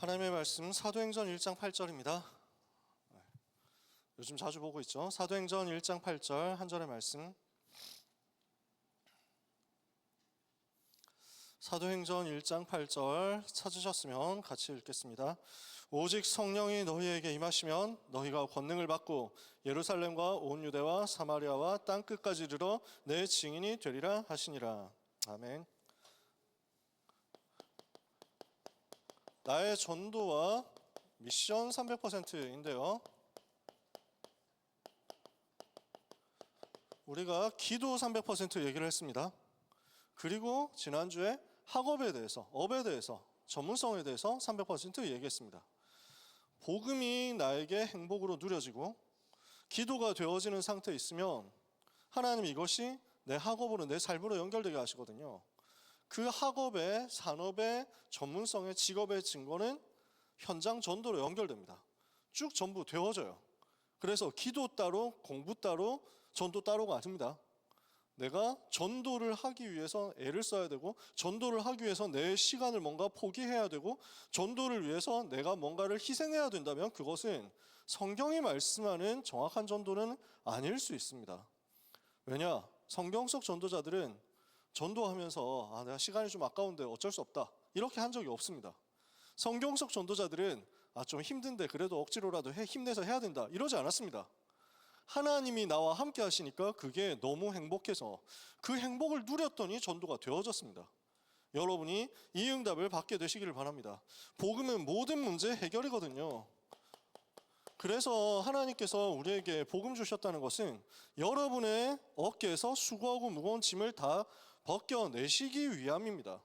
하나님의 말씀 사도행전 1장 8절입니다. 요즘 자주 보고 있죠. 사도행전 1장 8절 한 절의 말씀. 사도행전 1장 8절 찾으셨으면 같이 읽겠습니다. 오직 성령이 너희에게 임하시면 너희가 권능을 받고 예루살렘과 온 유대와 사마리아와 땅끝까지 이르러 내 증인이 되리라 하시니라. 아멘. 나의 전도와 미션 300%인데요. 우리가 기도 300% 얘기를 했습니다. 그리고 지난주에 학업에 대해서, 업에 대해서, 전문성에 대해서 300% 얘기했습니다. 복음이 나에게 행복으로 누려지고 기도가 되어지는 상태에 있으면 하나님 이것이 내 학업으로, 내 삶으로 연결되게 하시거든요. 그 학업의, 산업의, 전문성의, 직업의 증거는 현장 전도로 연결됩니다. 쭉 전부 되어져요. 그래서 기도 따로, 공부 따로, 전도 따로가 아닙니다. 내가 전도를 하기 위해서 애를 써야 되고, 전도를 하기 위해서 내 시간을 뭔가 포기해야 되고, 전도를 위해서 내가 뭔가를 희생해야 된다면 그것은 성경이 말씀하는 정확한 전도는 아닐 수 있습니다. 왜냐? 성경 속 전도자들은 전도하면서 내가 시간이 좀 아까운데 어쩔 수 없다 이렇게 한 적이 없습니다. 성경 속 전도자들은 좀 힘든데 그래도 억지로라도 힘내서 해야 된다 이러지 않았습니다. 하나님이 나와 함께 하시니까 그게 너무 행복해서 그 행복을 누렸더니 전도가 되어졌습니다. 여러분이 이 응답을 받게 되시기를 바랍니다. 복음은 모든 문제 해결이거든요. 그래서 하나님께서 우리에게 복음 주셨다는 것은 여러분의 어깨에서 수고하고 무거운 짐을 다 벗겨내시기 위함입니다.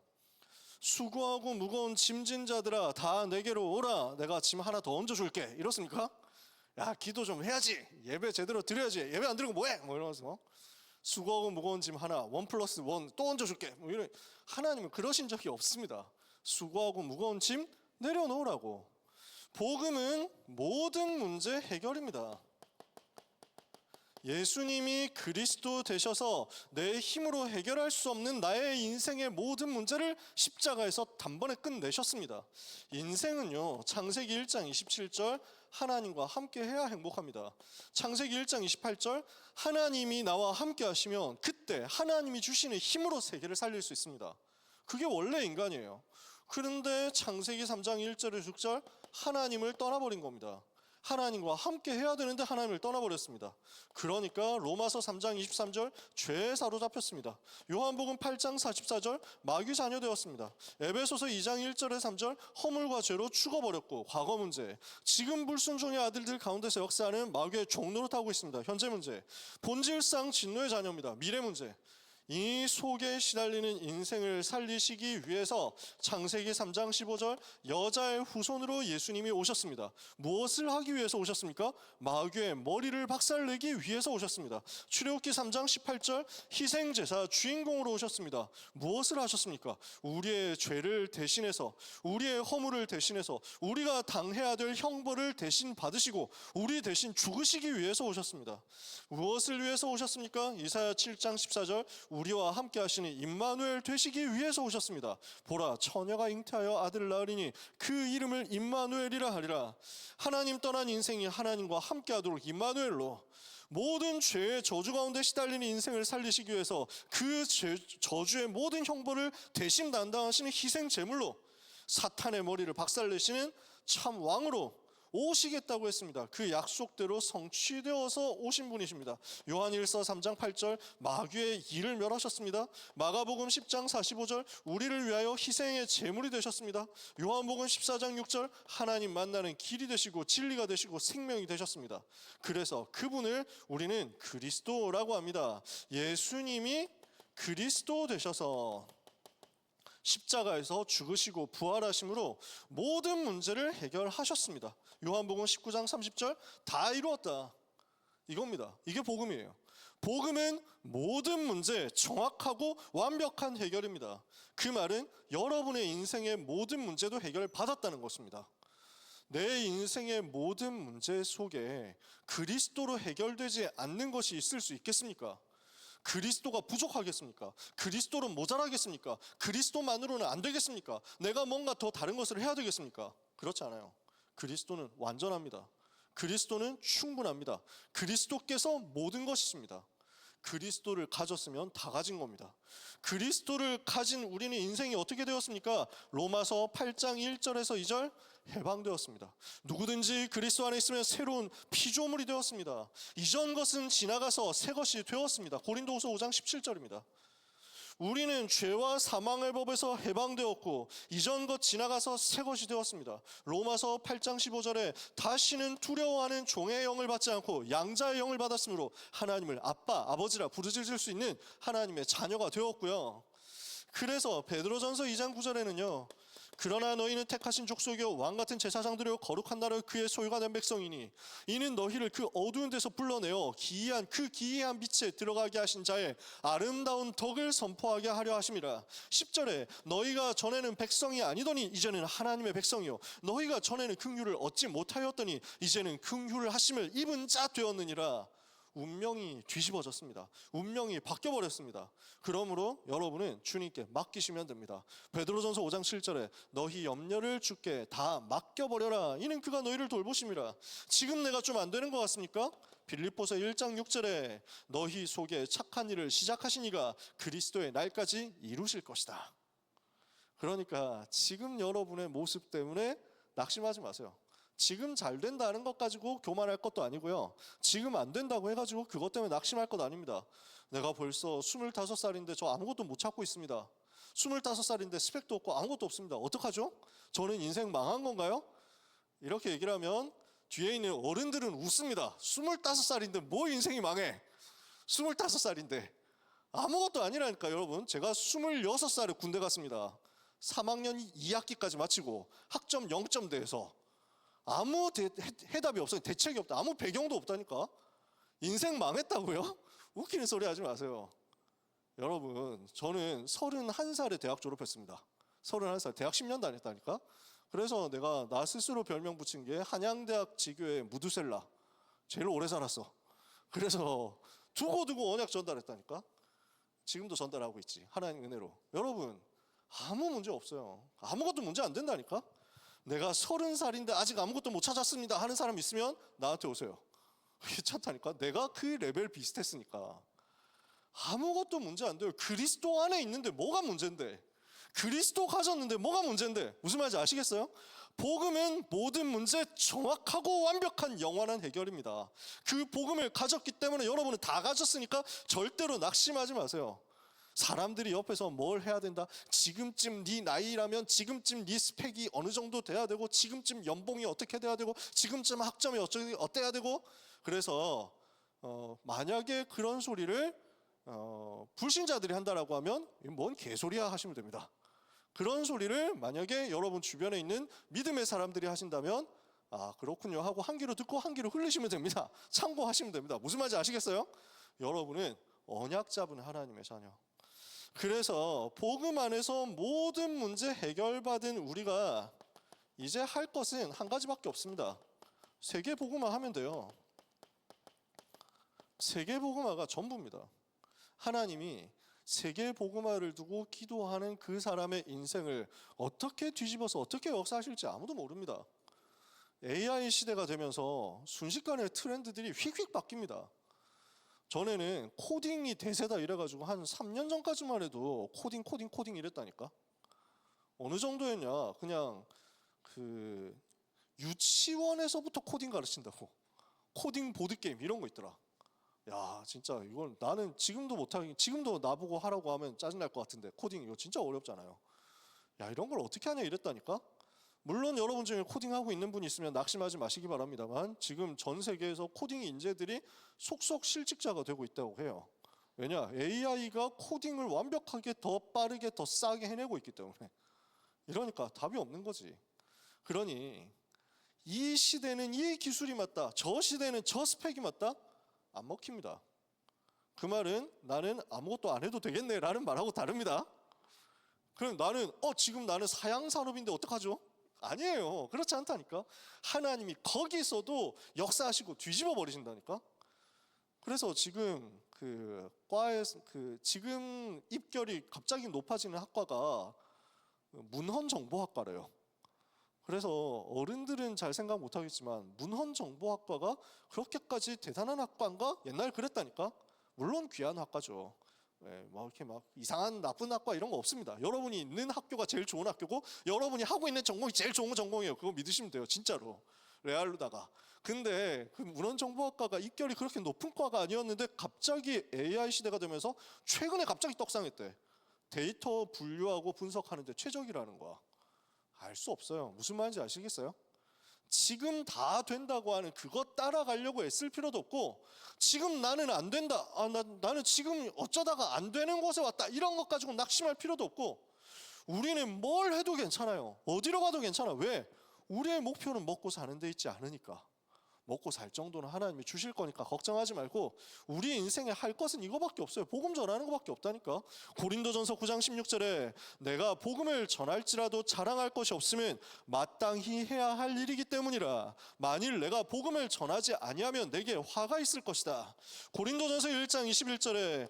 수고하고 무거운 짐진 자들아 다 내게로 오라, 내가 짐 하나 더 얹어줄게, 이렇습니까? 야, 기도 좀 해야지, 예배 제대로 드려야지, 예배 안 드리고 뭐해? 이러면서 수고하고 무거운 짐 하나, 1+1 또 얹어줄게, 이런. 하나님은 그러신 적이 없습니다. 수고하고 무거운 짐 내려놓으라고. 복음은 모든 문제 해결입니다. 예수님이 그리스도 되셔서 내 힘으로 해결할 수 없는 나의 인생의 모든 문제를 십자가에서 단번에 끝내셨습니다. 인생은요, 창세기 1장 27절 하나님과 함께 해야 행복합니다. 창세기 1장 28절 하나님이 나와 함께 하시면 그때 하나님이 주시는 힘으로 세계를 살릴 수 있습니다. 그게 원래 인간이에요. 그런데 창세기 3장 1절에 6절 하나님을 떠나버린 겁니다. 하나님과 함께 해야 되는데 하나님을 떠나버렸습니다. 그러니까 로마서 3장 23절 죄에 사로잡혔습니다. 요한복음 8장 44절 마귀 자녀 되었습니다. 에베소서 2장 1절에 3절 허물과 죄로 죽어버렸고, 과거 문제, 지금 불순종의 아들들 가운데서 역사하는 마귀의 종노릇하고 있습니다. 현재 문제, 본질상 진노의 자녀입니다. 미래 문제. 이 속에 시달리는 인생을 살리시기 위해서 창세기 3장 15절 여자의 후손으로 예수님이 오셨습니다. 무엇을 하기 위해서 오셨습니까? 마귀의 머리를 박살내기 위해서 오셨습니다. 출애굽기 3장 18절 희생제사 주인공으로 오셨습니다. 무엇을 하셨습니까? 우리의 죄를 대신해서, 우리의 허물을 대신해서, 우리가 당해야 될 형벌을 대신 받으시고 우리 대신 죽으시기 위해서 오셨습니다. 무엇을 위해서 오셨습니까? 이사야 7장 14절 우리와 함께 하시는 임마누엘 되시기 위해서 오셨습니다. 보라, 처녀가 잉태하여 아들을 낳으리니 그 이름을 임마누엘이라 하리라. 하나님 떠난 인생이 하나님과 함께 하도록 임마누엘로 모든 죄의 저주 가운데 시달리는 인생을 살리시기 위해서 그 저주의 모든 형벌을 대신 담당하시는 희생 제물로 사탄의 머리를 박살내시는 참 왕으로 오시겠다고 했습니다. 그 약속대로 성취되어서 오신 분이십니다. 요한일서 3장 8절 마귀의 일을 멸하셨습니다. 마가복음 10장 45절 우리를 위하여 희생의 제물이 되셨습니다. 요한복음 14장 6절 하나님 만나는 길이 되시고 진리가 되시고 생명이 되셨습니다. 그래서 그분을 우리는 그리스도라고 합니다. 예수님이 그리스도 되셔서 십자가에서 죽으시고 부활하심으로 모든 문제를 해결하셨습니다. 요한복음 19장 30절 다 이루었다, 이겁니다. 이게 복음이에요. 복음은 모든 문제 정확하고 완벽한 해결입니다. 그 말은 여러분의 인생의 모든 문제도 해결받았다는 것입니다. 내 인생의 모든 문제 속에 그리스도로 해결되지 않는 것이 있을 수 있겠습니까? 그리스도가 부족하겠습니까? 그리스도로 모자라겠습니까? 그리스도만으로는 안 되겠습니까? 내가 뭔가 더 다른 것을 해야 되겠습니까? 그렇지 않아요. 그리스도는 완전합니다. 그리스도는 충분합니다. 그리스도께서 모든 것이십니다. 그리스도를 가졌으면 다 가진 겁니다. 그리스도를 가진 우리는 인생이 어떻게 되었습니까? 로마서 8장 1절에서 2절 해방되었습니다. 누구든지 그리스도 안에 있으면 새로운 피조물이 되었습니다. 이전 것은 지나가서 새 것이 되었습니다. 고린도후서 5장 17절입니다. 우리는 죄와 사망의 법에서 해방되었고 이전 것 지나가서 새 것이 되었습니다. 로마서 8장 15절에 다시는 두려워하는 종의 영을 받지 않고 양자의 영을 받았으므로 하나님을 아빠, 아버지라 부르짖을 수 있는 하나님의 자녀가 되었고요. 그래서 베드로전서 2장 9절에는요. 그러나 너희는 택하신 족속이요 왕같은 제사장들이요 거룩한 나라의 그의 소유가 된 백성이니 이는 너희를 그 어두운 데서 불러내어 기이한 빛에 들어가게 하신 자의 아름다운 덕을 선포하게 하려 하심이라. 10절에 너희가 전에는 백성이 아니더니 이제는 하나님의 백성이요 너희가 전에는 긍휼을 얻지 못하였더니 이제는 긍휼을 하심을 입은 자 되었느니라. 운명이 뒤집어졌습니다. 운명이 바뀌어버렸습니다. 그러므로 여러분은 주님께 맡기시면 됩니다. 베드로전서 5장 7절에 너희 염려를 주께 다 맡겨버려라. 이는 그가 너희를 돌보심이라. 지금 내가 좀 안 되는 것 같습니까? 빌립보서 1장 6절에 너희 속에 착한 일을 시작하신 이가 그리스도의 날까지 이루실 것이다. 그러니까 지금 여러분의 모습 때문에 낙심하지 마세요. 지금 잘 된다는 것 가지고 교만할 것도 아니고요. 지금 안 된다고 해가지고 그것 때문에 낙심할 것 아닙니다. 내가 벌써 25살인데 저 아무것도 못 찾고 있습니다. 25살인데 스펙도 없고 아무것도 없습니다. 어떡하죠? 저는 인생 망한 건가요? 이렇게 얘기를 하면 뒤에 있는 어른들은 웃습니다. 25살인데 뭐 인생이 망해? 25살인데 아무것도 아니라니까. 여러분, 제가 26살에 군대 갔습니다. 3학년 2학기까지 마치고 학점 0점대에서 아무 해답이 없어요. 대책이 없다. 아무 배경도 없다니까. 인생 망했다고요? 웃기는 소리 하지 마세요. 여러분, 저는 31살에 대학 졸업했습니다. 31살, 대학 10년 다녔다니까. 그래서 내가 나 스스로 별명 붙인 게 한양대학 지교의 무드셀라. 제일 오래 살았어. 그래서 두고두고 언약 전달했다니까. 지금도 전달하고 있지. 하나님 은혜로. 여러분, 아무 문제 없어요. 아무것도 문제 안 된다니까. 내가 30살인데 아직 아무것도 못 찾았습니다 하는 사람 있으면 나한테 오세요. 괜찮다니까. 내가 그 레벨 비슷했으니까. 아무것도 문제 안 돼요. 그리스도 안에 있는데 뭐가 문제인데? 그리스도 가졌는데 뭐가 문제인데? 무슨 말인지 아시겠어요? 복음은 모든 문제 정확하고 완벽한 영원한 해결입니다. 그 복음을 가졌기 때문에 여러분은 다 가졌으니까 절대로 낙심하지 마세요. 사람들이 옆에서 뭘 해야 된다. 지금쯤 네 나이라면 지금쯤 네 스펙이 어느 정도 돼야 되고 지금쯤 연봉이 어떻게 돼야 되고 지금쯤 학점이 어때야 되고. 그래서 만약에 그런 소리를 불신자들이 한다라고 하면 뭔 개소리야 하시면 됩니다. 그런 소리를 만약에 여러분 주변에 있는 믿음의 사람들이 하신다면 아 그렇군요 하고 한 귀로 듣고 한 귀로 흘리시면 됩니다. 참고하시면 됩니다. 무슨 말인지 아시겠어요? 여러분은 언약 잡은 하나님의 자녀. 그래서 복음 안에서 모든 문제 해결받은 우리가 이제 할 것은 한 가지밖에 없습니다. 세계 복음화 하면 돼요. 세계 복음화가 전부입니다. 하나님이 세계 복음화를 두고 기도하는 그 사람의 인생을 어떻게 뒤집어서 어떻게 역사하실지 아무도 모릅니다. AI 시대가 되면서 순식간에 트렌드들이 휙휙 바뀝니다. 전에는 코딩이 대세다 이래가지고 한 3년 전까지만 해도 코딩 이랬다니까. 어느 정도였냐? 그냥 그 유치원에서부터 코딩 가르친다고. 코딩 보드게임 이런 거 있더라. 야 진짜 이건 나는 지금도 못하겠. 지금도 나보고 하라고 하면 짜증날 것 같은데 코딩 이거 진짜 어렵잖아요. 야 이런 걸 어떻게 하냐 이랬다니까. 물론 여러분 중에 코딩하고 있는 분이 있으면 낙심하지 마시기 바랍니다만 지금 전 세계에서 코딩 인재들이 속속 실직자가 되고 있다고 해요. 왜냐? AI가 코딩을 완벽하게 더 빠르게 더 싸게 해내고 있기 때문에. 이러니까 답이 없는 거지. 그러니 이 시대는 이 기술이 맞다. 저 시대는 저 스펙이 맞다. 안 먹힙니다. 그 말은 나는 아무것도 안 해도 되겠네 라는 말하고 다릅니다. 그럼 나는 지금 나는 사양 산업인데 어떡하죠? 아니에요. 그렇지 않다니까. 하나님이 거기서도 역사하시고 뒤집어 버리신다니까. 그래서 지금 그 과에서 지금 입결이 갑자기 높아지는 학과가 문헌정보학과래요. 그래서 어른들은 잘 생각 못하겠지만 문헌정보학과가 그렇게까지 대단한 학과인가? 옛날 그랬다니까. 물론 귀한 학과죠. 뭐 이렇게 막 이상한 나쁜 학과 이런 거 없습니다. 여러분이 있는 학교가 제일 좋은 학교고 여러분이 하고 있는 전공이 제일 좋은 전공이에요. 그거 믿으시면 돼요. 진짜로. 레알로다가. 근데 그 문헌정보학과가 입결이 그렇게 높은 과가 아니었는데 갑자기 AI 시대가 되면서 최근에 갑자기 떡상했대. 데이터 분류하고 분석하는데 최적이라는 거야. 알 수 없어요. 무슨 말인지 아시겠어요? 지금 다 된다고 하는 그거 따라가려고 애쓸 필요도 없고, 지금 나는 안 된다, 나는 지금 어쩌다가 안 되는 곳에 왔다, 이런 것 가지고 낙심할 필요도 없고, 우리는 뭘 해도 괜찮아요. 어디로 가도 괜찮아. 왜? 우리의 목표는 먹고 사는 데 있지 않으니까. 먹고 살 정도는 하나님이 주실 거니까 걱정하지 말고, 우리 인생에 할 것은 이거밖에 없어요. 복음 전하는 것밖에 없다니까. 고린도전서 9장 16절에 내가 복음을 전할지라도 자랑할 것이 없으면 마땅히 해야 할 일이기 때문이라. 만일 내가 복음을 전하지 아니하면 내게 화가 있을 것이다. 고린도전서 1장 21절에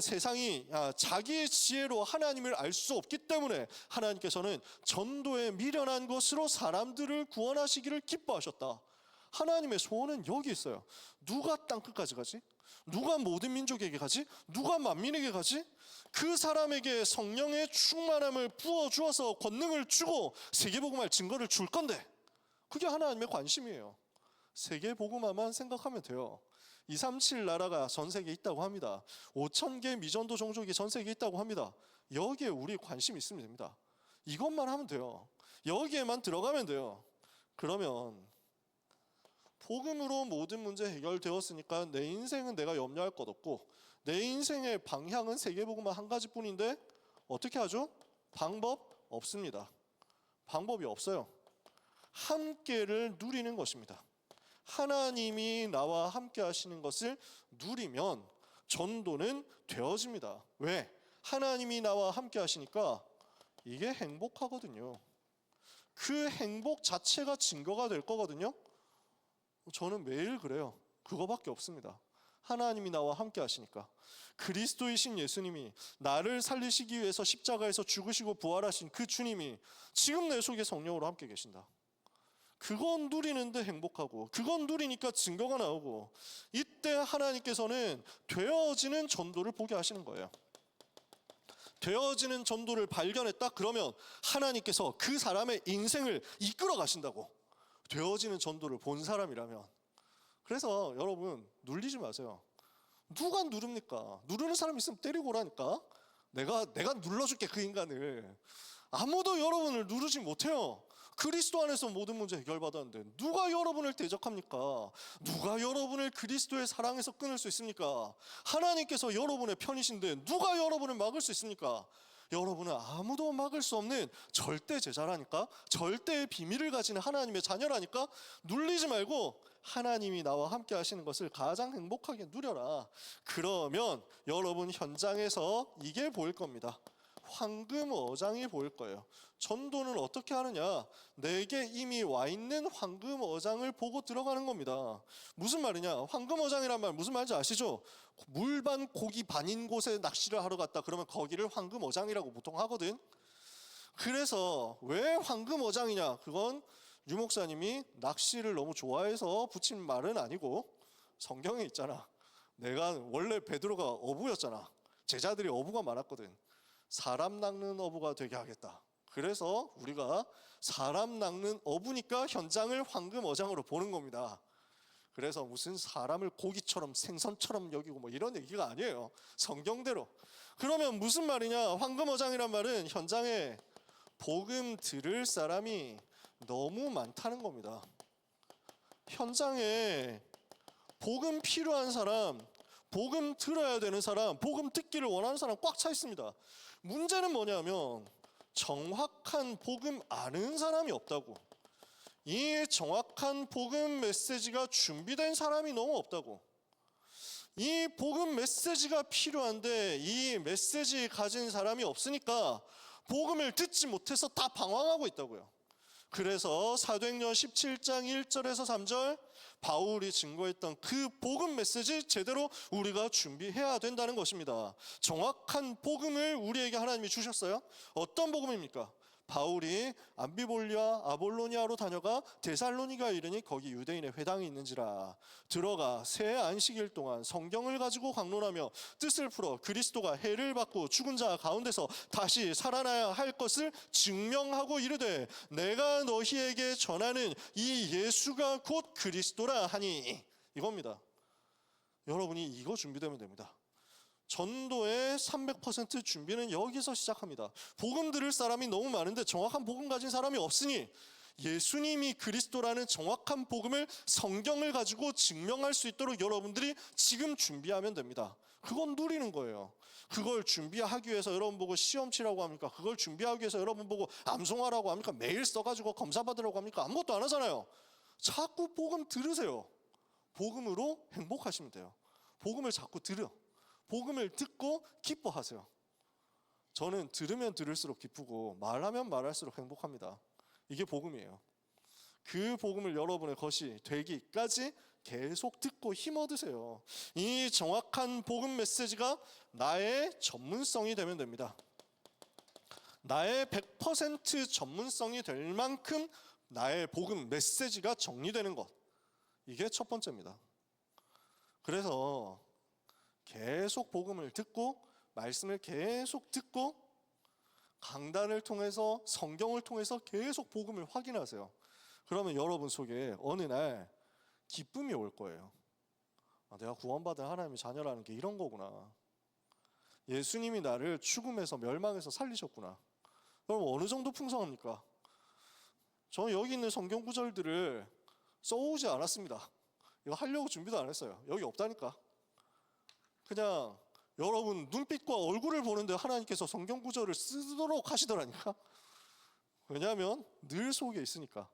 세상이 자기의 지혜로 하나님을 알 수 없기 때문에 하나님께서는 전도에 미련한 것으로 사람들을 구원하시기를 기뻐하셨다. 하나님의 소원은 여기 있어요. 누가 땅끝까지 가지? 누가 모든 민족에게 가지? 누가 만민에게 가지? 그 사람에게 성령의 충만함을 부어주어서 권능을 주고 세계복음할 증거를 줄 건데, 그게 하나님의 관심이에요. 세계복음화만 생각하면 돼요. 237 나라가 전 세계에 있다고 합니다. 5,000개 미전도 종족이 전 세계에 있다고 합니다. 여기에 우리 관심이 있으면 됩니다. 이것만 하면 돼요. 여기에만 들어가면 돼요. 그러면 복음으로 모든 문제 해결되었으니까 내 인생은 내가 염려할 것 없고, 내 인생의 방향은 세계복음만 한 가지뿐인데 어떻게 하죠? 방법 없습니다. 방법이 없어요. 함께를 누리는 것입니다. 하나님이 나와 함께 하시는 것을 누리면 전도는 되어집니다. 왜? 하나님이 나와 함께 하시니까 이게 행복하거든요. 그 행복 자체가 증거가 될 거거든요. 저는 매일 그래요. 그거밖에 없습니다. 하나님이 나와 함께 하시니까. 그리스도이신 예수님이 나를 살리시기 위해서 십자가에서 죽으시고 부활하신 그 주님이 지금 내 속에 성령으로 함께 계신다. 그건 누리는데 행복하고, 그건 누리니까 증거가 나오고, 이때 하나님께서는 되어지는 전도를 보게 하시는 거예요. 되어지는 전도를 발견했다? 그러면 하나님께서 그 사람의 인생을 이끌어 가신다고. 되어지는 전도를 본 사람이라면. 그래서 여러분 눌리지 마세요. 누가 누릅니까? 누르는 사람 있으면 때리고 오라니까. 내가 눌러줄게 그 인간을. 아무도 여러분을 누르지 못해요. 그리스도 안에서 모든 문제 해결받았는데 누가 여러분을 대적합니까? 누가 여러분을 그리스도의 사랑에서 끊을 수 있습니까? 하나님께서 여러분의 편이신데 누가 여러분을 막을 수 있습니까? 여러분은 아무도 막을 수 없는 절대 제자라니까. 절대의 비밀을 가지는 하나님의 자녀라니까. 눌리지 말고 하나님이 나와 함께 하시는 것을 가장 행복하게 누려라. 그러면 여러분 현장에서 이게 보일 겁니다. 황금 어장이 보일 거예요. 전도는 어떻게 하느냐? 내게 이미 와 있는 황금 어장을 보고 들어가는 겁니다. 무슨 말이냐? 황금 어장이란 말 무슨 말인지 아시죠? 물반 고기 반인 곳에 낚시를 하러 갔다 그러면 거기를 황금 어장이라고 보통 하거든. 그래서 왜 황금 어장이냐? 그건 유 목사님이 낚시를 너무 좋아해서 붙인 말은 아니고, 성경에 있잖아. 내가 원래 베드로가 어부였잖아. 제자들이 어부가 많았거든. 사람 낚는 어부가 되게 하겠다. 그래서 우리가 사람 낚는 어부니까 현장을 황금 어장으로 보는 겁니다. 그래서 무슨 사람을 고기처럼 생선처럼 여기고 뭐 이런 얘기가 아니에요. 성경대로. 그러면 무슨 말이냐? 황금 어장이란 말은 현장에 복음 들을 사람이 너무 많다는 겁니다. 현장에 복음 필요한 사람, 복음 들어야 되는 사람, 복음 듣기를 원하는 사람 꽉 차 있습니다. 문제는 뭐냐면 정확한 복음 아는 사람이 없다고. 이 정확한 복음 메시지가 준비된 사람이 너무 없다고. 이 복음 메시지가 필요한데 이 메시지 가진 사람이 없으니까 복음을 듣지 못해서 다 방황하고 있다고요. 그래서 사도행전 17장 1절에서 3절 바울이 증거했던 그 복음 메시지 제대로 우리가 준비해야 된다는 것입니다. 정확한 복음을 우리에게 하나님이 주셨어요. 어떤 복음입니까? 바울이 암비볼리아 아볼로니아로 다녀가 데살로니가 이르니 거기 유대인의 회당이 있는지라. 들어가 새 안식일 동안 성경을 가지고 강론하며 뜻을 풀어 그리스도가 해를 받고 죽은 자 가운데서 다시 살아나야 할 것을 증명하고 이르되 내가 너희에게 전하는 이 예수가 곧 그리스도라 하니. 이겁니다. 여러분이 이거 준비되면 됩니다. 전도의 300% 준비는 여기서 시작합니다. 복음 들을 사람이 너무 많은데 정확한 복음 가진 사람이 없으니 예수님이 그리스도라는 정확한 복음을 성경을 가지고 증명할 수 있도록 여러분들이 지금 준비하면 됩니다. 그건 누리는 거예요. 그걸 준비하기 위해서 여러분 보고 시험 치라고 합니까? 그걸 준비하기 위해서 여러분 보고 암송하라고 합니까? 매일 써가지고 검사 받으라고 합니까? 아무것도 안 하잖아요. 자꾸 복음 들으세요. 복음으로 행복하시면 돼요. 복음을 자꾸 들어. 복음을 듣고 기뻐하세요. 저는 들으면 들을수록 기쁘고 말하면 말할수록 행복합니다. 이게 복음이에요. 그 복음을 여러분의 것이 되기까지 계속 듣고 힘 얻으세요. 이 정확한 복음 메시지가 나의 전문성이 되면 됩니다. 나의 100% 전문성이 될 만큼 나의 복음 메시지가 정리되는 것. 이게 첫 번째입니다. 그래서 계속 복음을 듣고 말씀을 계속 듣고 강단을 통해서 성경을 통해서 계속 복음을 확인하세요. 그러면 여러분 속에 어느 날 기쁨이 올 거예요. 내가 구원받은 하나님의 자녀라는 게 이런 거구나. 예수님이 나를 죽음에서 멸망에서 살리셨구나. 여러분 어느 정도 풍성합니까? 저는 여기 있는 성경 구절들을 써오지 않았습니다. 이거 하려고 준비도 안 했어요. 여기 없다니까. 그냥 여러분 눈빛과 얼굴을 보는데 하나님께서 성경 구절을 쓰도록 하시더라니까. 왜냐하면 늘 속에 있으니까.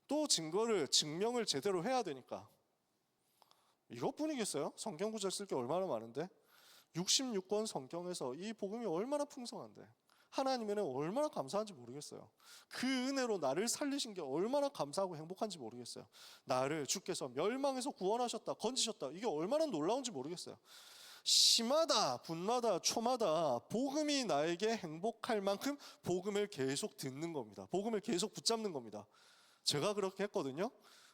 또 증명을 제대로 해야 되니까. 이것뿐이겠어요? 성경 구절 쓸 게 얼마나 많은데? 66권 성경에서 이 복음이 얼마나 풍성한데 하나님에는 얼마나 감사한지 모르겠어요. 그 은혜로 나를 살리신 게 얼마나 감사하고 행복한지 모르겠어요. 나를 주께서 멸망에서 구원하셨다, 건지셨다, 이게 얼마나 놀라운지 모르겠어요. 시마다 분마다 초마다 복음이 나에게 행복할 만큼 복음을 계속 듣는 겁니다. 복음을 계속 붙잡는 겁니다. 제가 그렇게 했거든요.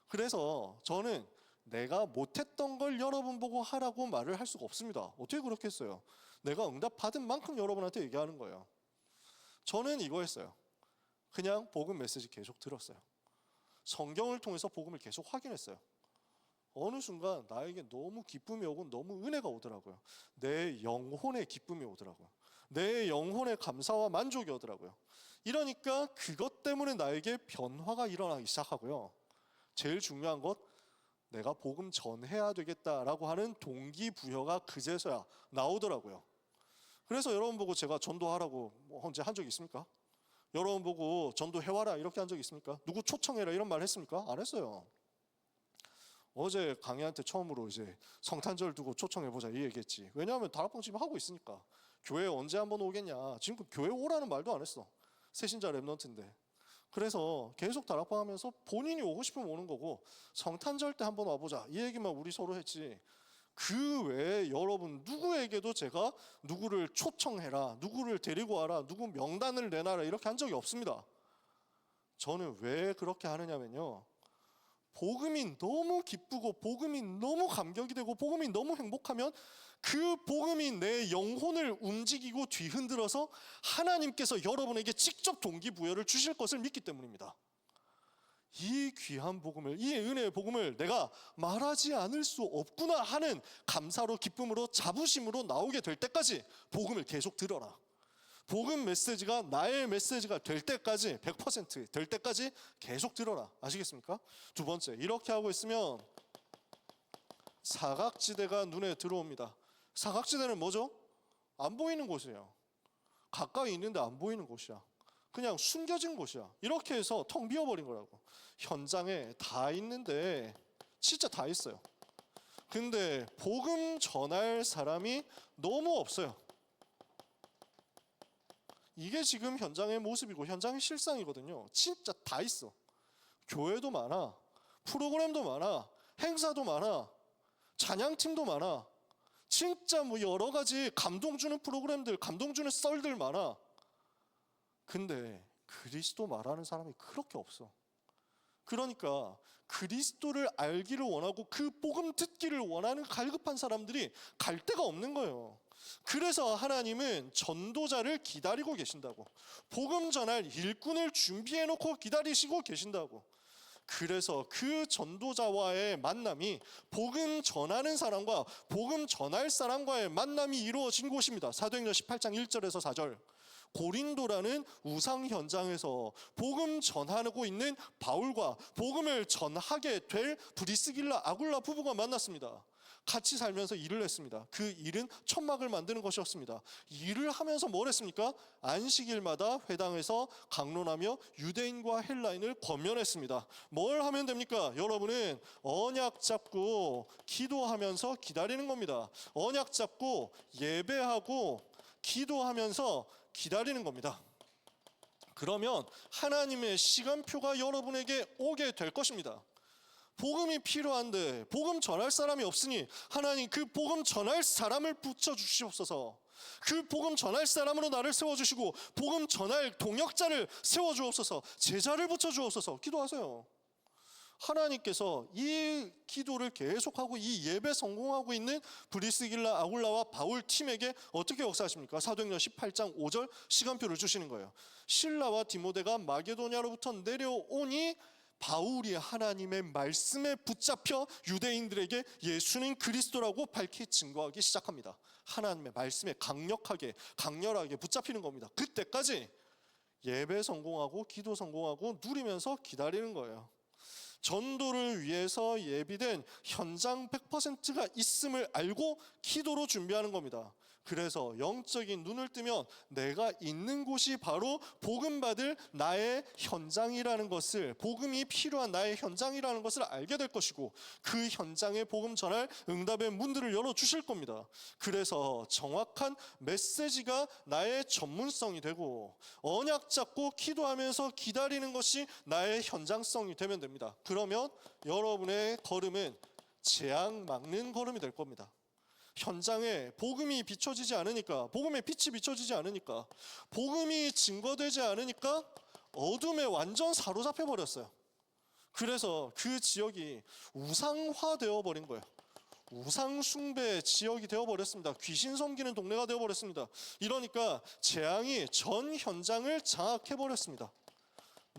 그래서 저는 내가 못했던 걸 여러분 보고 하라고 말을 할 수가 없습니다. 어떻게 그렇게 했어요? 내가 응답 받은 만큼 여러분한테 얘기하는 거예요. 저는 이거 했어요. 그냥 복음 메시지 계속 들었어요. 성경을 통해서 복음을 계속 확인했어요. 어느 순간 나에게 너무 기쁨이 오고 너무 은혜가 오더라고요. 내 영혼에 기쁨이 오더라고요. 내 영혼에 감사와 만족이 오더라고요. 이러니까 그것 때문에 나에게 변화가 일어나기 시작하고요. 제일 중요한 것, 내가 복음 전해야 되겠다라고 하는 동기부여가 그제서야 나오더라고요. 그래서 여러분 보고 제가 전도하라고 언제 한 적 있습니까? 여러분 보고 전도해와라 이렇게 한 적 있습니까? 누구 초청해라 이런 말 했습니까? 안 했어요. 어제 강의한테 처음으로 이제 성탄절 두고 초청해보자 이 얘기했지. 왜냐하면 다락방 지금 하고 있으니까. 교회 언제 한번 오겠냐. 지금 교회 오라는 말도 안 했어. 새신자 랩넌트인데. 그래서 계속 다락방 하면서 본인이 오고 싶으면 오는 거고 성탄절 때 한번 와보자 이 얘기만 우리 서로 했지. 그 외에 여러분 누구에게도 제가 누구를 초청해라, 누구를 데리고 와라, 누구 명단을 내놔라 이렇게 한 적이 없습니다. 저는 왜 그렇게 하느냐면요, 복음이 너무 기쁘고 복음이 너무 감격이 되고 복음이 너무 행복하면 그 복음이 내 영혼을 움직이고 뒤흔들어서 하나님께서 여러분에게 직접 동기부여를 주실 것을 믿기 때문입니다. 이 귀한 복음을, 이 은혜의 복음을 내가 말하지 않을 수 없구나 하는 감사로, 기쁨으로, 자부심으로 나오게 될 때까지 복음을 계속 들어라. 복음 메시지가 나의 메시지가 될 때까지, 100%될 때까지 계속 들어라. 아시겠습니까? 두 번째, 이렇게 하고 있으면 사각지대가 눈에 들어옵니다. 사각지대는 뭐죠? 안 보이는 곳이에요. 가까이 있는데 안 보이는 곳이야. 그냥 숨겨진 곳이야. 이렇게 해서 텅 비어버린 거라고. 현장에 다 있는데 진짜 다 있어요. 근데 복음 전할 사람이 너무 없어요. 이게 지금 현장의 모습이고 현장의 실상이거든요. 진짜 다 있어. 교회도 많아, 프로그램도 많아, 행사도 많아, 찬양팀도 많아. 진짜 뭐 여러 가지 감동 주는 프로그램들, 감동 주는 썰들 많아. 근데 그리스도 말하는 사람이 그렇게 없어. 그러니까 그리스도를 알기를 원하고 그 복음 듣기를 원하는 갈급한 사람들이 갈 데가 없는 거예요. 그래서 하나님은 전도자를 기다리고 계신다고. 복음 전할 일꾼을 준비해 놓고 기다리시고 계신다고. 그래서 그 전도자와의 만남이 복음 전하는 사람과 복음 전할 사람과의 만남이 이루어진 곳입니다. 사도행전 18장 1절에서 4절. 고린도라는 우상 현장에서 복음 전하고 있는 바울과 복음을 전하게 될 브리스길라 아굴라 부부가 만났습니다. 같이 살면서 일을 했습니다. 그 일은 천막을 만드는 것이었습니다. 일을 하면서 뭘 했습니까? 안식일마다 회당에서 강론하며 유대인과 헬라인을 권면했습니다. 뭘 하면 됩니까? 여러분은 언약 잡고 기도하면서 기다리는 겁니다. 언약 잡고 예배하고 기도하면서 기다리는 겁니다. 그러면 하나님의 시간표가 여러분에게 오게 될 것입니다. 복음이 필요한데 복음 전할 사람이 없으니 하나님 그 복음 전할 사람을 붙여주시옵소서. 그 복음 전할 사람으로 나를 세워주시고 복음 전할 동역자를 세워주옵소서. 제자를 붙여주옵소서. 기도하세요. 하나님께서 이 기도를 계속하고 이 예배 성공하고 있는 브리스길라 아굴라와 바울 팀에게 어떻게 역사하십니까? 사도행전 18장 5절 시간표를 주시는 거예요. 실라와 디모데가 마게도냐로부터 내려오니 바울이 하나님의 말씀에 붙잡혀 유대인들에게 예수는 그리스도라고 밝히 증거하기 시작합니다. 하나님의 말씀에 강렬하게 붙잡히는 겁니다. 그때까지 예배 성공하고 기도 성공하고 누리면서 기다리는 거예요. 전도를 위해서 예비된 현장 100%가 있음을 알고 기도로 준비하는 겁니다. 그래서 영적인 눈을 뜨면 내가 있는 곳이 바로 복음 받을 나의 현장이라는 것을, 복음이 필요한 나의 현장이라는 것을 알게 될 것이고 그 현장에 복음 전할 응답의 문들을 열어주실 겁니다. 그래서 정확한 메시지가 나의 전문성이 되고 언약 잡고 기도하면서 기다리는 것이 나의 현장성이 되면 됩니다. 그러면 여러분의 걸음은 재앙 막는 걸음이 될 겁니다. 현장에 복음이 비춰지지 않으니까, 복음의 빛이 비춰지지 않으니까, 복음이 증거되지 않으니까 어둠에 완전 사로잡혀 버렸어요. 그래서 그 지역이 우상화 되어 버린 거예요. 우상 숭배 지역이 되어 버렸습니다. 귀신 섬기는 동네가 되어 버렸습니다. 이러니까 재앙이 전 현장을 장악해 버렸습니다.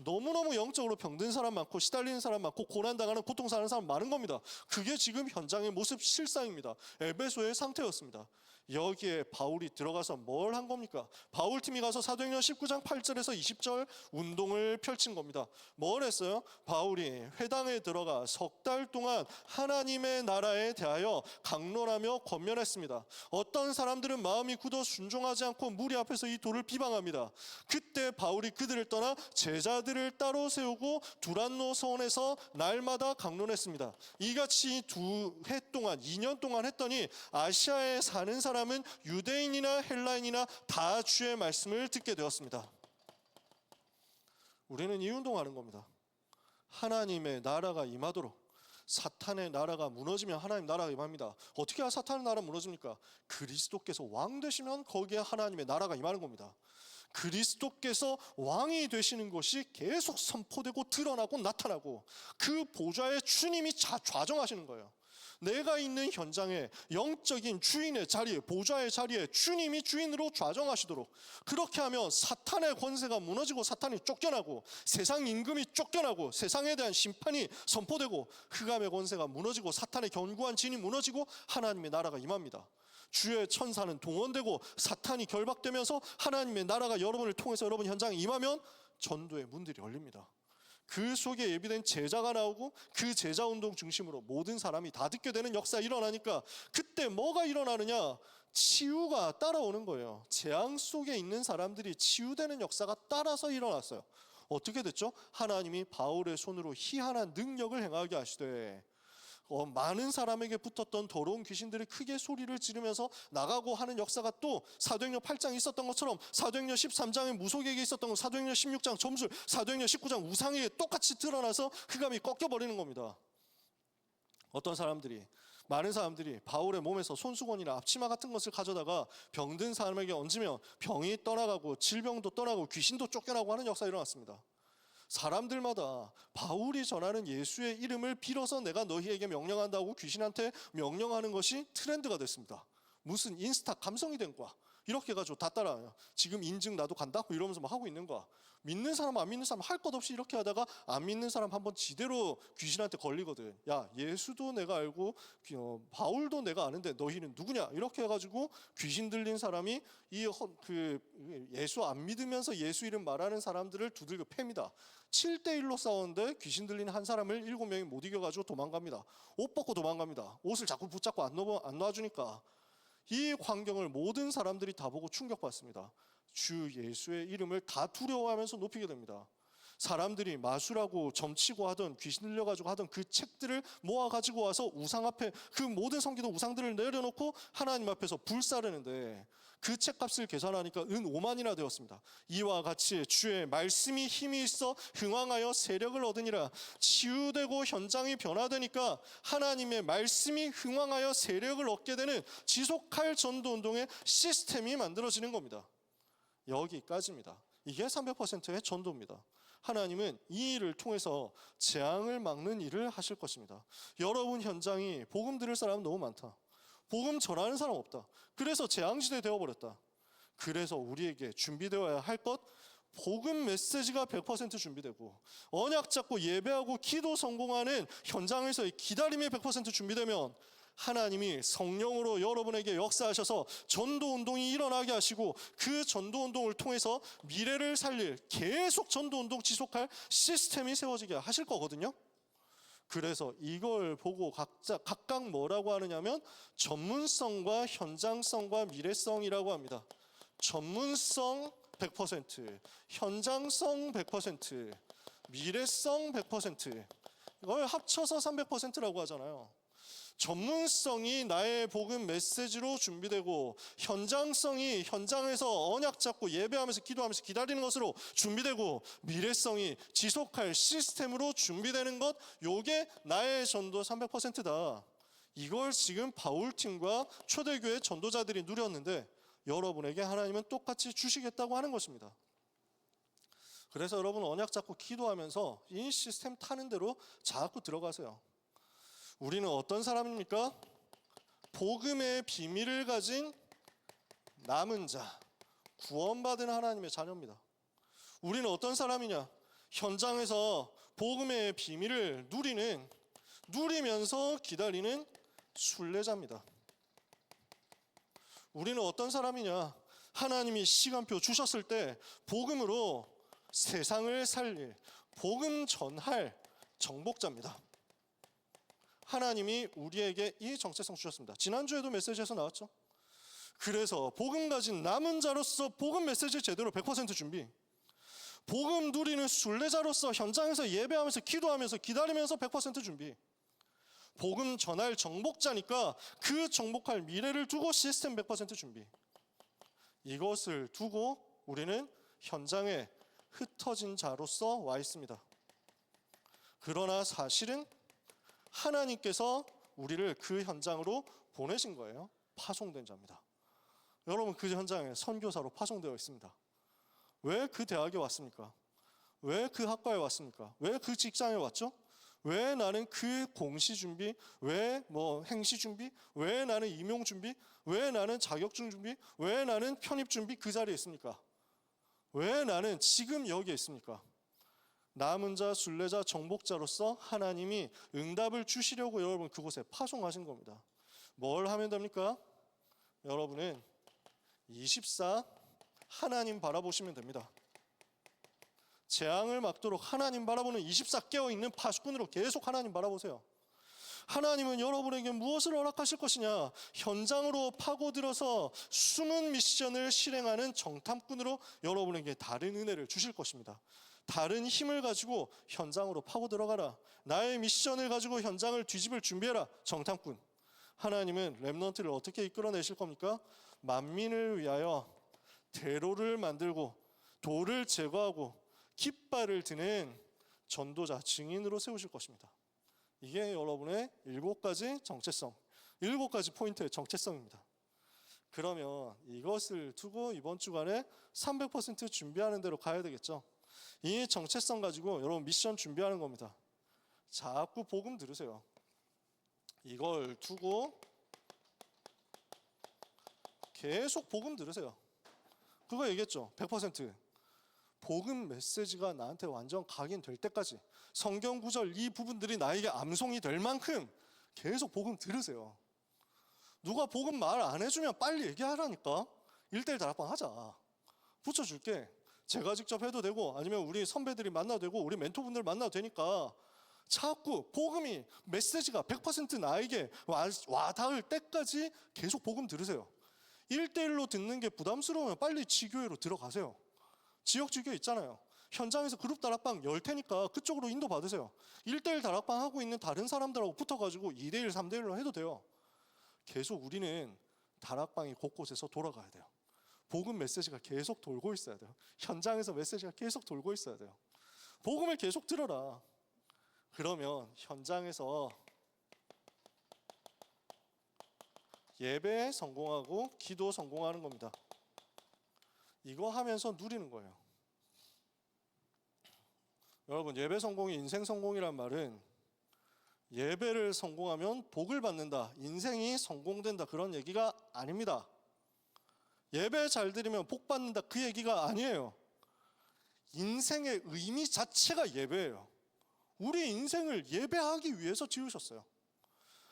너무너무 영적으로 병든 사람 많고 시달리는 사람 많고 고난당하는 고통사는 사람 많은 겁니다. 그게 지금 현장의 모습 실상입니다. 에베소의 상태였습니다. 여기에 바울이 들어가서 뭘 한 겁니까? 바울팀이 가서 사도행전 19장 8절에서 20절 운동을 펼친 겁니다. 뭘 했어요? 바울이 회당에 들어가 석 달 동안 하나님의 나라에 대하여 강론하며 권면했습니다. 어떤 사람들은 마음이 굳어 순종하지 않고 무리 앞에서 이 돌을 비방합니다. 그때 바울이 그들을 떠나 제자들을 따로 세우고 두란노 서원에서 날마다 강론했습니다. 이같이 2년 동안 했더니 아시아에 사는 사람은 유대인이나 헬라인이나 다 주의 말씀을 듣게 되었습니다. 우리는 이 운동하는 겁니다. 하나님의 나라가 임하도록. 사탄의 나라가 무너지면 하나님 나라가 임합니다. 어떻게 사탄의 나라가 무너집니까? 그리스도께서 왕 되시면 거기에 하나님의 나라가 임하는 겁니다. 그리스도께서 왕이 되시는 것이 계속 선포되고 드러나고 나타나고 그 보좌의 주님이 좌정하시는 거예요. 내가 있는 현장에 영적인 주인의 자리에, 보좌의 자리에 주님이 주인으로 좌정하시도록, 그렇게 하면 사탄의 권세가 무너지고 사탄이 쫓겨나고 세상 임금이 쫓겨나고 세상에 대한 심판이 선포되고 흑암의 권세가 무너지고 사탄의 견고한 진이 무너지고 하나님의 나라가 임합니다. 주의 천사는 동원되고 사탄이 결박되면서 하나님의 나라가 여러분을 통해서 여러분 현장에 임하면 전도의 문들이 열립니다. 그 속에 예비된 제자가 나오고 그 제자 운동 중심으로 모든 사람이 다 듣게 되는 역사가 일어나니까 그때 뭐가 일어나느냐? 치유가 따라오는 거예요. 재앙 속에 있는 사람들이 치유되는 역사가 따라서 일어났어요. 어떻게 됐죠? 하나님이 바울의 손으로 희한한 능력을 행하게 하시되 많은 사람에게 붙었던 더러운 귀신들이 크게 소리를 지르면서 나가고 하는 역사가 또 사도행전 8장에 있었던 것처럼 사도행전 13장에 무속에게 있었던 것, 사도행전 16장 점술, 사도행전 19장 우상에게 똑같이 드러나서 흑암이 꺾여버리는 겁니다. 어떤 사람들이 많은 사람들이 바울의 몸에서 손수건이나 앞치마 같은 것을 가져다가 병든 사람에게 얹으며 병이 떠나가고 질병도 떠나고 귀신도 쫓겨나고 하는 역사가 일어났습니다. 사람들마다 바울이 전하는 예수의 이름을 빌어서 내가 너희에게 명령한다고 귀신한테 명령하는 것이 트렌드가 됐습니다. 무슨 인스타 감성이 된 거야. 이렇게 해가지고 다 따라요. 지금 인증 나도 간다? 이러면서 막 하고 있는 거야. 믿는 사람 안 믿는 사람 할 것 없이 이렇게 하다가 안 믿는 사람 한번 지대로 귀신한테 걸리거든. 야, 예수도 내가 알고 바울도 내가 아는데 너희는 누구냐? 이렇게 해가지고 귀신 들린 사람이 예수 안 믿으면서 예수 이름 말하는 사람들을 두들겨 팹니다. 7대1로 싸웠는데 귀신 들린 한 사람을 7명이 못 이겨가지고 도망갑니다. 옷 벗고 도망갑니다. 옷을 자꾸 붙잡고 안 놔주니까. 이 광경을 모든 사람들이 다 보고 충격받습니다. 주 예수의 이름을 다 두려워하면서 높이게 됩니다. 사람들이 마술하고 점치고 하던 귀신 들려가지고 하던 그 책들을 모아가지고 와서 우상 앞에 그 모든 섬기던 우상들을 내려놓고 하나님 앞에서 불사르는데 그 책값을 계산하니까 은 5만이나 되었습니다. 이와 같이 주의 말씀이 힘이 있어 흥왕하여 세력을 얻으니라. 치유되고 현장이 변화되니까 하나님의 말씀이 흥왕하여 세력을 얻게 되는 지속할 전도운동의 시스템이 만들어지는 겁니다. 여기까지입니다. 이게 300%의 전도입니다. 하나님은 이 일을 통해서 재앙을 막는 일을 하실 것입니다. 여러분 현장이 복음 들을 사람 너무 많다. 복음 전하는 사람 없다. 그래서 재앙시대 되어버렸다. 그래서 우리에게 준비되어야 할 것, 복음 메시지가 100% 준비되고 언약 잡고 예배하고 기도 성공하는 현장에서의 기다림이 100% 준비되면 하나님이 성령으로 여러분에게 역사하셔서 전도운동이 일어나게 하시고 그 전도운동을 통해서 미래를 살릴 계속 전도운동 지속할 시스템이 세워지게 하실 거거든요. 그래서 이걸 보고 각각 뭐라고 하느냐면 전문성과 현장성과 미래성이라고 합니다. 전문성 100%, 현장성 100%, 미래성 100%. 이걸 합쳐서 300%라고 하잖아요. 전문성이 나의 복음 메시지로 준비되고 현장성이 현장에서 언약 잡고 예배하면서 기도하면서 기다리는 것으로 준비되고 미래성이 지속할 시스템으로 준비되는 것, 요게 나의 전도 300%다. 이걸 지금 바울팀과 초대교회 전도자들이 누렸는데 여러분에게 하나님은 똑같이 주시겠다고 하는 것입니다. 그래서 여러분 언약 잡고 기도하면서 이 시스템 타는 대로 자꾸 들어가세요. 우리는 어떤 사람입니까? 복음의 비밀을 가진 남은 자, 구원받은 하나님의 자녀입니다. 우리는 어떤 사람이냐? 현장에서 복음의 비밀을 누리면서 기다리는 순례자입니다. 우리는 어떤 사람이냐? 하나님이 시간표 주셨을 때 복음으로 세상을 살릴, 복음 전할 정복자입니다. 하나님이 우리에게 이 정체성 주셨습니다. 지난주에도 메시지에서 나왔죠. 그래서 복음 가진 남은 자로서 복음 메시지 제대로 100% 준비, 복음 누리는 순례자로서 현장에서 예배하면서 기도하면서 기다리면서 100% 준비, 복음 전할 정복자니까 그 정복할 미래를 두고 시스템 100% 준비. 이것을 두고 우리는 현장에 흩어진 자로서 와 있습니다. 그러나 사실은 하나님께서 우리를 그 현장으로 보내신 거예요. 파송된 자입니다. 여러분 그 현장에 선교사로 파송되어 있습니다. 왜 그 대학에 왔습니까? 왜 그 학과에 왔습니까? 왜 그 직장에 왔죠? 왜 나는 그 공시 준비, 왜 행시 준비, 왜 나는 임용 준비, 왜 나는 자격증 준비, 왜 나는 편입 준비 그 자리에 있습니까? 왜 나는 지금 여기에 있습니까? 남은 자, 순례자, 정복자로서 하나님이 응답을 주시려고 여러분 그곳에 파송하신 겁니다. 뭘 하면 됩니까? 여러분은 24 하나님 바라보시면 됩니다. 재앙을 막도록 하나님 바라보는 24 깨어있는 파수꾼으로 계속 하나님 바라보세요. 하나님은 여러분에게 무엇을 허락하실 것이냐? 현장으로 파고들어서 숨은 미션을 실행하는 정탐꾼으로 여러분에게 다른 은혜를 주실 것입니다. 다른 힘을 가지고 현장으로 파고 들어가라. 나의 미션을 가지고 현장을 뒤집을 준비해라. 정탐꾼. 하나님은 렘넌트를 어떻게 이끌어내실 겁니까? 만민을 위하여 대로를 만들고 돌을 제거하고 깃발을 드는 전도자, 증인으로 세우실 것입니다. 이게 여러분의 7가지 정체성. 7가지 포인트의 정체성입니다. 그러면 이것을 두고 이번 주간에 300% 준비하는 대로 가야 되겠죠. 이 정체성 가지고 여러분 미션 준비하는 겁니다. 자꾸 복음 들으세요. 이걸 두고 계속 복음 들으세요. 그거 얘기했죠. 100% 복음 메시지가 나한테 완전 각인될 때까지 성경 구절 이 부분들이 나에게 암송이 될 만큼 계속 복음 들으세요. 누가 복음 말 안 해주면 빨리 얘기하라니까. 1:1 다락방 하자. 붙여줄게. 제가 직접 해도 되고 아니면 우리 선배들이 만나도 되고 우리 멘토분들 만나도 되니까 자꾸 복음이 메시지가 100% 나에게 와 닿을 때까지 계속 복음 들으세요. 1:1로 듣는 게 부담스러우면 빨리 지교회로 들어가세요. 지역 지교회 있잖아요. 현장에서 그룹 다락방 열 테니까 그쪽으로 인도 받으세요. 1:1 다락방 하고 있는 다른 사람들하고 붙어가지고 2:1, 3:1로 해도 돼요. 계속 우리는 다락방이 곳곳에서 돌아가야 돼요. 복음 메시지가 계속 돌고 있어야 돼요. 현장에서 메시지가 계속 돌고 있어야 돼요. 복음을 계속 들어라. 그러면 현장에서 예배에 성공하고 기도 성공하는 겁니다. 이거 하면서 누리는 거예요. 여러분, 예배 성공이 인생 성공이란 말은 예배를 성공하면 복을 받는다, 인생이 성공된다 그런 얘기가 아닙니다. 예배 잘 드리면 복 받는다 그 얘기가 아니에요. 인생의 의미 자체가 예배예요. 우리 인생을 예배하기 위해서 지으셨어요.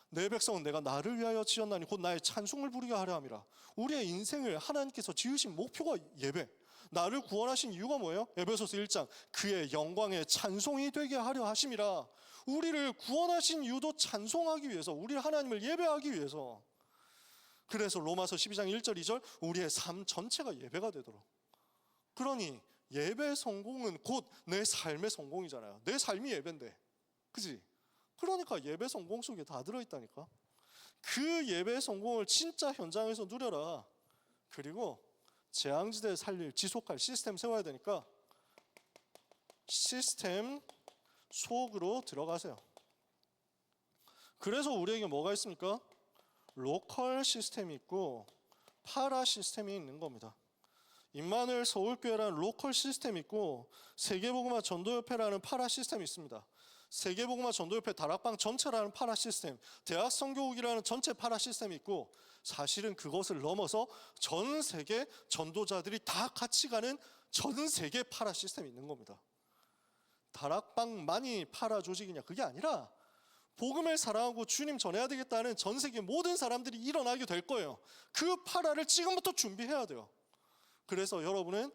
내 백성은 내가 나를 위하여 지었나니 곧 나의 찬송을 부르게 하려 함이라. 우리의 인생을 하나님께서 지으신 목표가 예배. 나를 구원하신 이유가 뭐예요? 에베소서 1장 그의 영광의 찬송이 되게 하려 하심이라. 우리를 구원하신 이유도 찬송하기 위해서, 우리 하나님을 예배하기 위해서. 그래서 로마서 12장 1절 2절 우리의 삶 전체가 예배가 되도록. 그러니 예배 성공은 곧 내 삶의 성공이잖아요. 내 삶이 예배인데, 그지? 그러니까 예배 성공 속에 다 들어있다니까. 그 예배 성공을 진짜 현장에서 누려라. 그리고 재앙지대에 살릴 지속할 시스템 세워야 되니까 시스템 속으로 들어가세요. 그래서 우리에게 뭐가 있습니까? 로컬 시스템이 있고 파라 시스템이 있는 겁니다. 임마누엘 서울교회라는 로컬 시스템이 있고 세계복음화 전도협회라는 파라 시스템이 있습니다. 세계복음화 전도협회 다락방 전체라는 파라 시스템, 대학 선교국이라는 전체 파라 시스템이 있고, 사실은 그것을 넘어서 전 세계 전도자들이 다 같이 가는 전 세계 파라 시스템이 있는 겁니다. 다락방만이 파라 조직이냐? 그게 아니라 복음을 사랑하고 주님 전해야 되겠다는 전 세계 모든 사람들이 일어나게 될 거예요. 그 파라를 지금부터 준비해야 돼요. 그래서 여러분은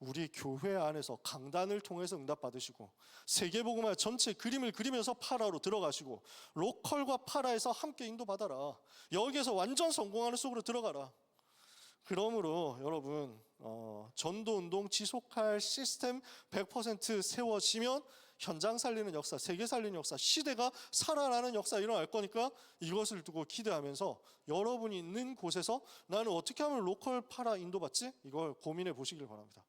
우리 교회 안에서 강단을 통해서 응답받으시고 세계복음화 전체 그림을 그리면서 파라로 들어가시고 로컬과 파라에서 함께 인도받아라. 여기에서 완전 성공하는 속으로 들어가라. 그러므로 여러분 전도운동 지속할 시스템 100% 세워지면 현장 살리는 역사, 세계 살리는 역사, 시대가 살아나는 역사 일어날 거니까 이것을 두고 기대하면서 여러분이 있는 곳에서 나는 어떻게 하면 로컬 파라 인도받지? 이걸 고민해 보시길 바랍니다.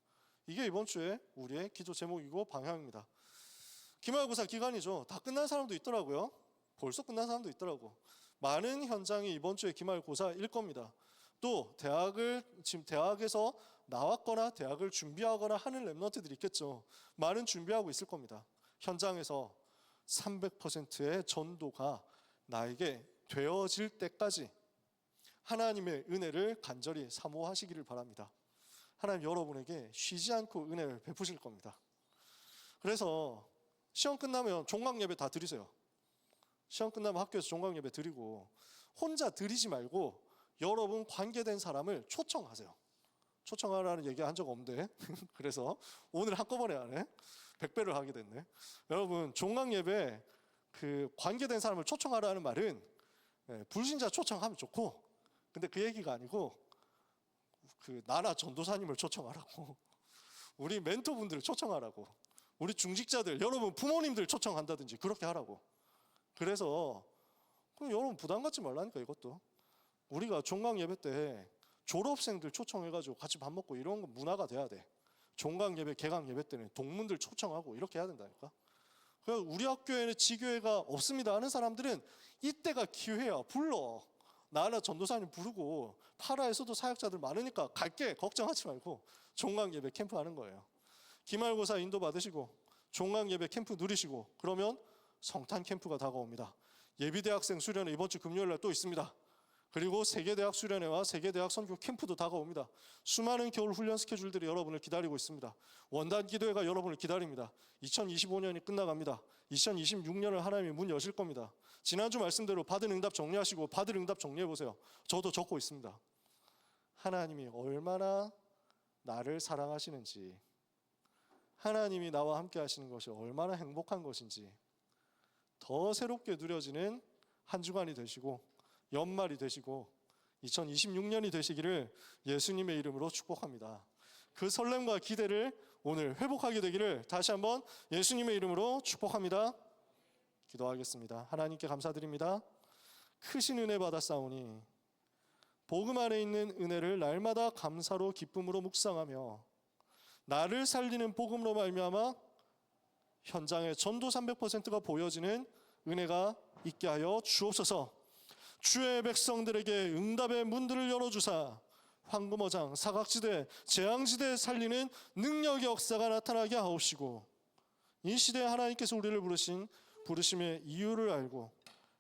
이게 이번 주에 우리의 기도 제목이고 방향입니다. 기말고사 기간이죠. 다 끝난 사람도 있더라고요. 벌써 끝난 사람도 있더라고. 많은 현장이 이번 주에 기말고사일 겁니다. 또 지금 대학에서 나왔거나 대학을 준비하거나 하는 랩런트들이 있겠죠. 많은 준비하고 있을 겁니다. 현장에서 300%의 전도가 나에게 되어질 때까지 하나님의 은혜를 간절히 사모하시기를 바랍니다. 하나님 여러분에게 쉬지 않고 은혜를 베푸실 겁니다. 그래서 시험 끝나면 종강 예배 다 드리세요. 시험 끝나면 학교에서 종강 예배 드리고 혼자 드리지 말고 여러분 관계된 사람을 초청하세요. 초청하라는 얘기 한 적 없는데 그래서 오늘 한꺼번에 하네. 100배를 하게 됐네. 여러분 종강 예배 그 관계된 사람을 초청하라는 말은 불신자 초청하면 좋고, 근데 그 얘기가 아니고 그 나나 전도사님을 초청하라고, 우리 멘토분들을 초청하라고, 우리 중직자들 여러분 부모님들 초청한다든지 그렇게 하라고. 그래서 그럼 여러분 부담 갖지 말라니까. 이것도 우리가 종강 예배 때 졸업생들 초청해가지고 같이 밥 먹고 이런 거 문화가 돼야 돼. 종강 예배, 개강 예배 때는 동문들 초청하고 이렇게 해야 된다니까. 우리 학교에는 지교회가 없습니다 하는 사람들은 이때가 기회야. 불러. 나나 전도사님 부르고 파라에서도 사역자들 많으니까 갈게. 걱정하지 말고 종강예배 캠프 하는 거예요. 기말고사 인도 받으시고 종강예배 캠프 누리시고 그러면 성탄 캠프가 다가옵니다. 예비대학생 수련회 이번 주 금요일 날 또 있습니다. 그리고 세계대학 수련회와 세계대학 선교 캠프도 다가옵니다. 수많은 겨울 훈련 스케줄들이 여러분을 기다리고 있습니다. 원단 기도회가 여러분을 기다립니다. 2025년이 끝나갑니다. 2026년을 하나님이 문 여실 겁니다. 지난주 말씀대로 받은 응답 정리하시고 받을 응답 정리해 보세요. 저도 적고 있습니다. 하나님이 얼마나 나를 사랑하시는지, 하나님이 나와 함께 하시는 것이 얼마나 행복한 것인지 더 새롭게 누려지는 한 주간이 되시고 연말이 되시고 2026년이 되시기를 예수님의 이름으로 축복합니다. 그 설렘과 기대를 오늘 회복하게 되기를 다시 한번 예수님의 이름으로 축복합니다. 기도하겠습니다. 하나님께 감사드립니다. 크신 은혜 받았사오니 복음 안에 있는 은혜를 날마다 감사로 기쁨으로 묵상하며 나를 살리는 복음으로 말미암아 현장에 전도 300%가 보여지는 은혜가 있게 하여 주옵소서. 주의 백성들에게 응답의 문들을 열어주사 황금어장, 사각지대, 재앙지대에 살리는 능력의 역사가 나타나게 하옵시고 이 시대에 하나님께서 우리를 부르신 부르심의 이유를 알고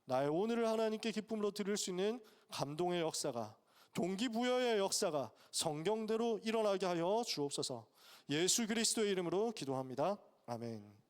나의 오늘을 하나님께 기쁨으로 드릴 수 있는 감동의 역사가, 동기부여의 역사가 성경대로 일어나게 하여 주옵소서. 예수 그리스도의 이름으로 기도합니다. 아멘.